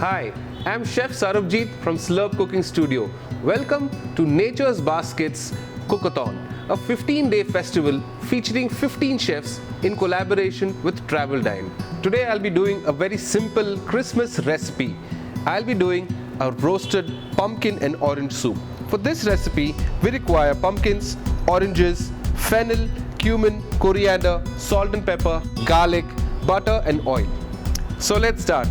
Hi, I'm Chef Sarabjit from Slurp Cooking Studio. Welcome to Nature's Baskets Cookathon, a 15-day festival featuring 15 chefs in collaboration with TravelDine. Today I'll be doing a very simple Christmas recipe. I'll be doing a roasted pumpkin and orange soup. For this recipe, we require pumpkins, oranges, fennel, cumin, coriander, salt and pepper, garlic, butter and oil. So let's start.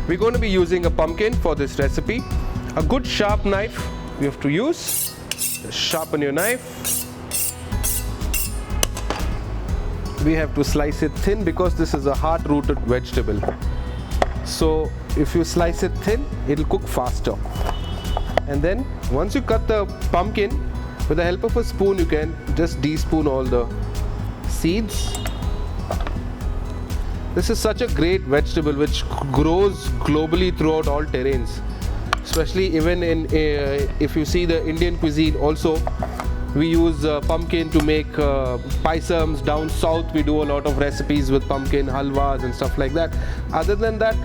We're going to be using a pumpkin for this recipe. A good sharp knife you have to use. Just sharpen your knife. We have to slice it thin because this is a hard-rooted vegetable. So if you slice it thin, it'll cook faster. And then once you cut the pumpkin, with the help of a spoon, you can just despoon all the seeds. This is such a great vegetable which grows globally throughout all terrains. Especially even in, if you see the Indian cuisine also, we use pumpkin to make paisams. Down south we do a lot of recipes with pumpkin, halwas and stuff like that. Other than that,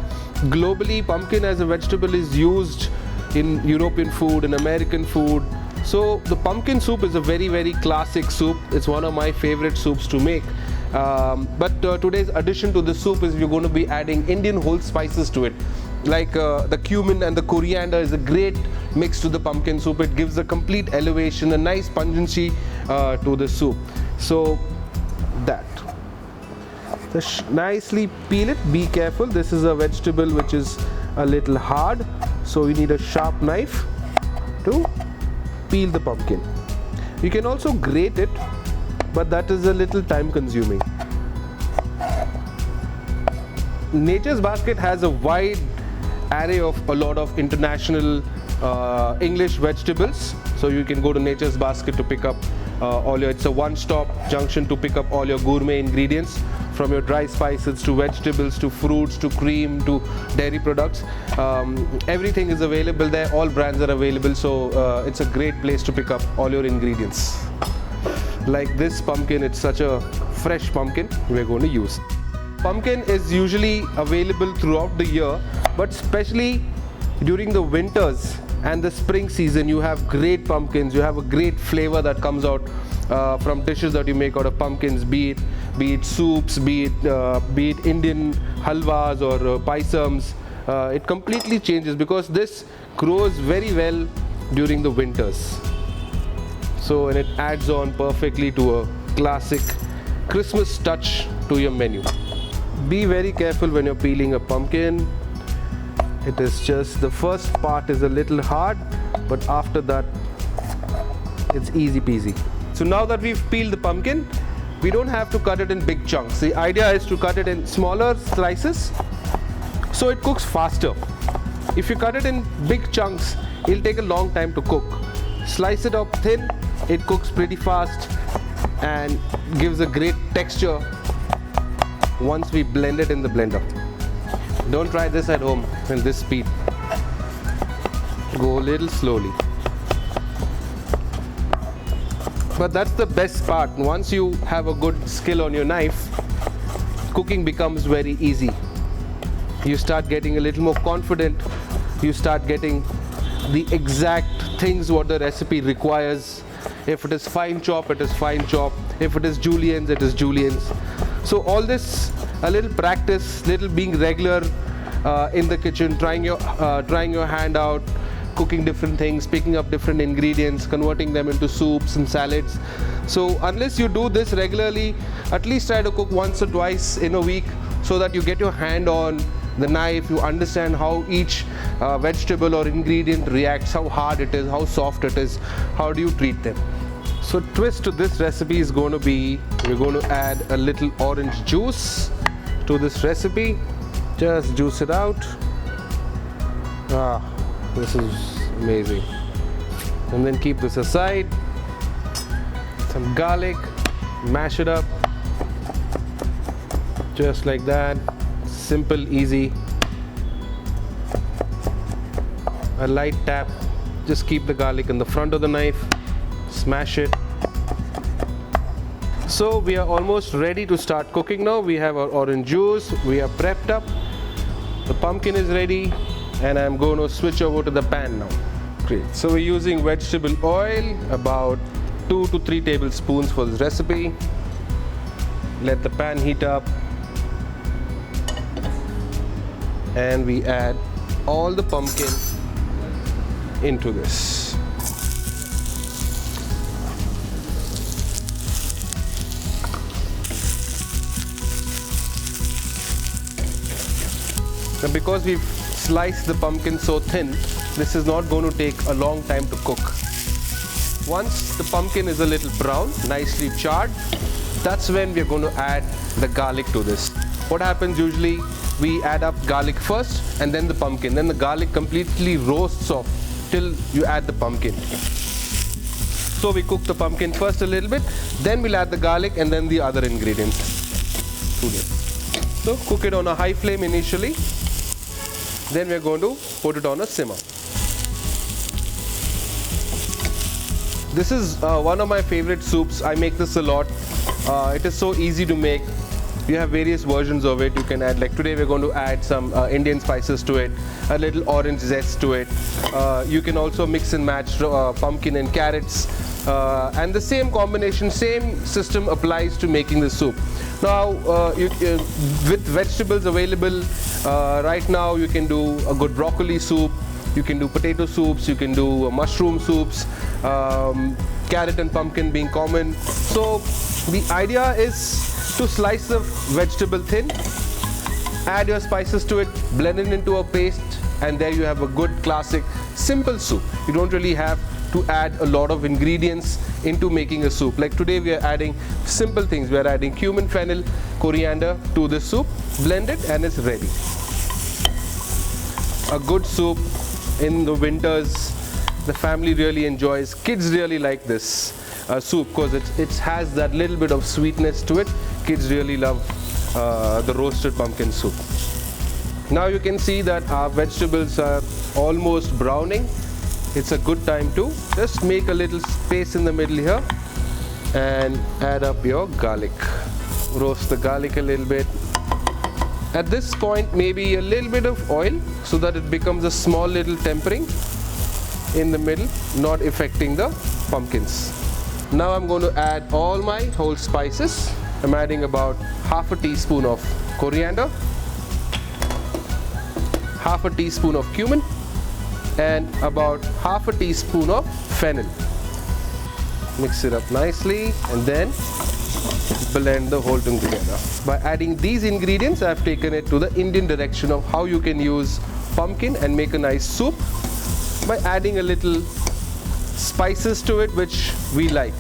globally pumpkin as a vegetable is used in European food and American food. So the pumpkin soup is a very classic soup. It's one of my favorite soups to make. But today's addition to the soup is we're going to be adding Indian whole spices to it. Like the cumin and the coriander is a great mix to the pumpkin soup. It gives a complete elevation, a nice pungency to the soup. So that. Just nicely peel it. Be careful. This is a vegetable which is a little hard. So you need a sharp knife to peel the pumpkin. You can also grate it, but that is a little time consuming. Nature's Basket has a wide array of a lot of international English vegetables. So you can go to Nature's Basket to pick up it's a one-stop junction to pick up all your gourmet ingredients, from your dry spices to vegetables to fruits to cream to dairy products. Everything is available there, all brands are available, so it's a great place to pick up all your ingredients. Like this pumpkin, it's such a fresh pumpkin we're going to use. Pumpkin is usually available throughout the year, but especially during the winters and the spring season, you have great pumpkins. You have a great flavor that comes out from dishes that you make out of pumpkins, be it soups, be it Indian halwas or paisams. It completely changes because this grows very well during the winters. So, and it adds on perfectly to a classic Christmas touch to your menu. Be very careful when you're peeling a pumpkin. It is just, the first part is a little hard, but after that, it's easy peasy. So now that we've peeled the pumpkin, we don't have to cut it in big chunks. The idea is to cut it in smaller slices, so it cooks faster. If you cut it in big chunks, it'll take a long time to cook. Slice it up thin, it cooks pretty fast and gives a great texture once we blend it in the blender. Don't try this at home in this speed. Go a little slowly. But that's the best part. Once you have a good skill on your knife, cooking becomes very easy. You start getting a little more confident. You start getting the exact things what the recipe requires. If it is fine chop, it is fine chop. If it is juliennes, it is juliennes. So all this, a little practice, little being regular in the kitchen, trying your hand out, cooking different things, picking up different ingredients, converting them into soups and salads. So unless you do this regularly, at least try to cook once or twice in a week so that you get your hand on the knife, you understand how each vegetable or ingredient reacts, how hard it is, how soft it is, how do you treat them. So twist to this recipe is going to be, we're going to add a little orange juice to this recipe. Just juice it out. This is amazing. And then keep this aside. Some garlic, mash it up. Just like that. Simple, easy. A light tap. Just keep the garlic in the front of the knife. Smash it. So we are almost ready to start cooking now. We have our orange juice, we are prepped up. The pumpkin is ready, And I'm going to switch over to the pan now. Great. So we're using vegetable oil, about 2 to 3 tablespoons for this recipe. Let the pan heat up. And we add all the pumpkin into this. Now because we've sliced the pumpkin so thin, this is not going to take a long time to cook. Once the pumpkin is a little brown, nicely charred, that's when we're going to add the garlic to this. What happens usually, we add up garlic first and then the pumpkin. Then the garlic completely roasts off till you add the pumpkin. So we cook the pumpkin first a little bit, then we'll add the garlic and then the other ingredients to this. So cook it on a high flame initially. Then we're going to put it on a simmer. This is one of my favorite soups. I make this a lot. It is so easy to make. You have various versions of it. You can add, like today we're going to add some Indian spices to it, a little orange zest to it. You can also mix and match pumpkin and carrots. And the same combination, same system applies to making the soup. Now, with vegetables available right now, you can do a good broccoli soup, you can do potato soups, you can do mushroom soups, carrot and pumpkin being common. So the idea is to slice the vegetable thin, add your spices to it, blend it into a paste, and there you have a good classic simple soup. You don't really have to add a lot of ingredients into making a soup. Like today we are adding simple things. We are adding cumin, fennel, coriander to the soup, blend it and it's ready. A good soup in the winters, the family really enjoys. Kids really like this soup because it has that little bit of sweetness to it. Kids really love the roasted pumpkin soup. Now you can see that our vegetables are almost browning. It's a good time to just make a little space in the middle here and add up your garlic. Roast the garlic a little bit. At this point, maybe a little bit of oil so that it becomes a small little tempering in the middle, not affecting the pumpkins. Now I'm going to add all my whole spices. I'm adding about half a teaspoon of coriander, half a teaspoon of cumin, and about half a teaspoon of fennel. Mix it up nicely and then blend the whole thing together. By adding these ingredients, I've taken it to the Indian direction of how you can use pumpkin and make a nice soup by adding a little spices to it which we like.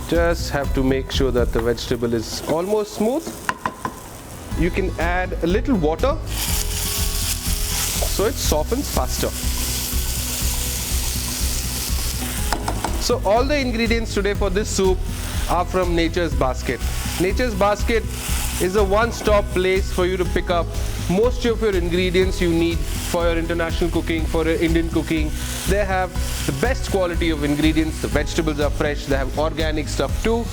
Just have to make sure that the vegetable is almost smooth. You can add a little water so it softens faster. So all the ingredients today for this soup are from Nature's Basket. Nature's Basket is a one-stop place for you to pick up most of your ingredients you need for your international cooking, for your Indian cooking. They have the best quality of ingredients. The vegetables are fresh. They have organic stuff too.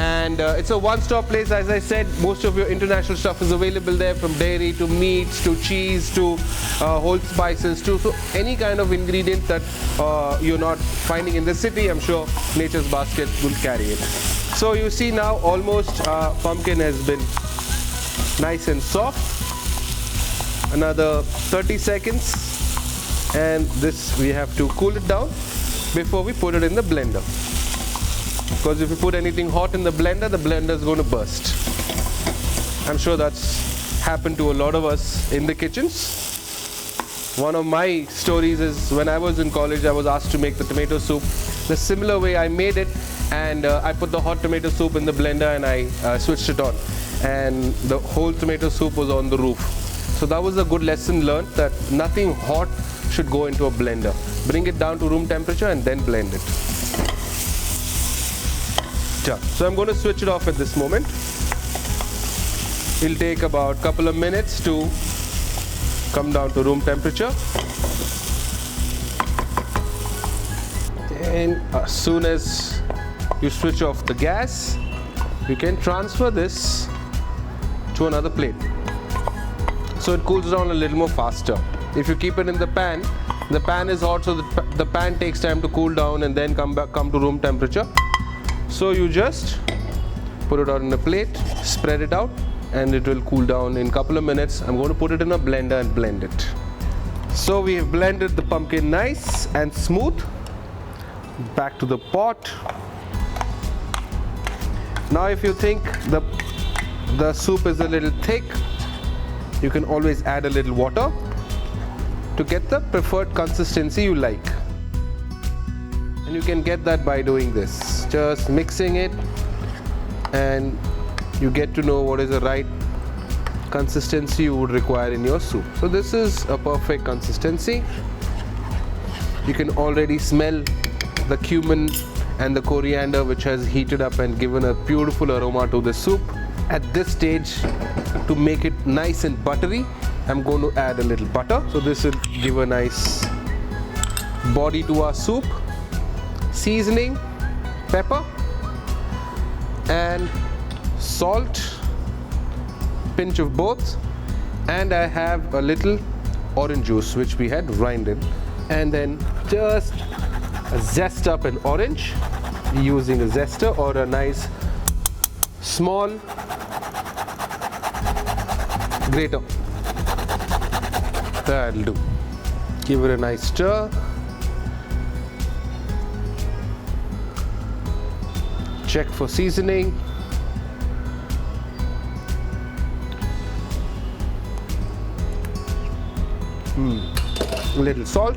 And it's a one-stop place. As I said, most of your international stuff is available there, from dairy to meats to cheese to whole spices to so any kind of ingredient that you're not finding in the city, I'm sure Nature's Basket will carry it. So you see now almost pumpkin has been nice and soft. Another 30 seconds and this we have to cool it down before we put it in the blender. Because if you put anything hot in the blender is going to burst. I'm sure that's happened to a lot of us in the kitchens. One of my stories is when I was in college, I was asked to make the tomato soup. The similar way I made it, and I put the hot tomato soup in the blender and I switched it on. And the whole tomato soup was on the roof. So that was a good lesson learned, that nothing hot should go into a blender. Bring it down to room temperature and then blend it. So I'm going to switch it off at this moment. It'll take about a couple of minutes to come down to room temperature. And as soon as you switch off the gas, you can transfer this to another plate, so it cools down a little more faster. If you keep it in the pan is hot, so the pan takes time to cool down and then come to room temperature. So you just put it out in a plate, spread it out, and it will cool down in a couple of minutes. I'm going to put it in a blender and blend it. So we have blended the pumpkin nice and smooth. Back to the pot. Now if you think the soup is a little thick, you can always add a little water to get the preferred consistency you like. And you can get that by doing this. Just mixing it, and you get to know what is the right consistency you would require in your soup. So this is a perfect consistency. You can already smell the cumin and the coriander, which has heated up and given a beautiful aroma to the soup. At this stage, to make it nice and buttery, I'm going to add a little butter. So this will give a nice body to our soup. Seasoning, pepper and salt, pinch of both, and I have a little orange juice which we had grinded, and then just zest up an orange using a zester or a nice small grater. That'll do. Give it a nice stir. Check for seasoning. A little salt.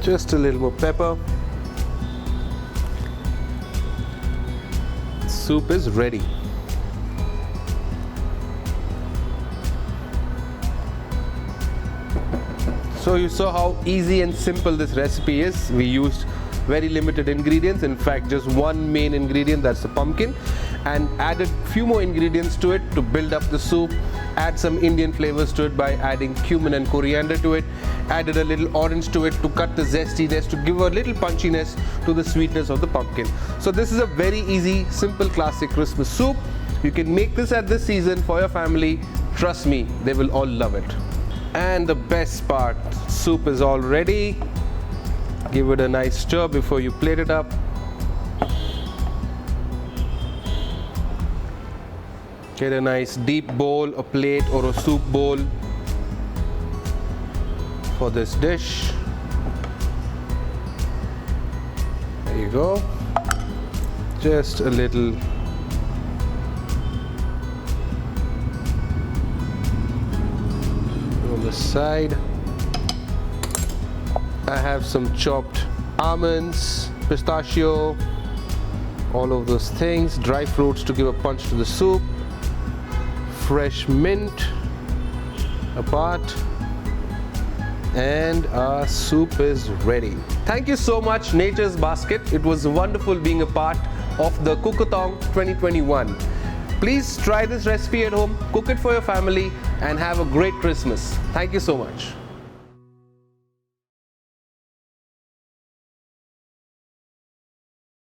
Just a little more pepper. Soup is ready. So you saw how easy and simple this recipe is. We used very limited ingredients, in fact just one main ingredient, that's the pumpkin, and added few more ingredients to it to build up the soup, add some Indian flavors to it by adding cumin and coriander to it, added a little orange to it to cut the zestiness, to give a little punchiness to the sweetness of the pumpkin. So this is a very easy, simple, classic Christmas soup. You can make this at this season for your family. Trust me, they will all love it. And the best part, soup is all ready. Give it a nice stir before you plate it up. Get a nice deep bowl, a plate or a soup bowl for this dish. There you go. Just a little on the side. I have some chopped almonds, pistachio, all of those things, dry fruits to give a punch to the soup, fresh mint apart, and our soup is ready. Thank you so much, Nature's Basket. It was wonderful being a part of the Cookathon 2021. Please try this recipe at home, cook it for your family, and have a great Christmas. Thank you so much.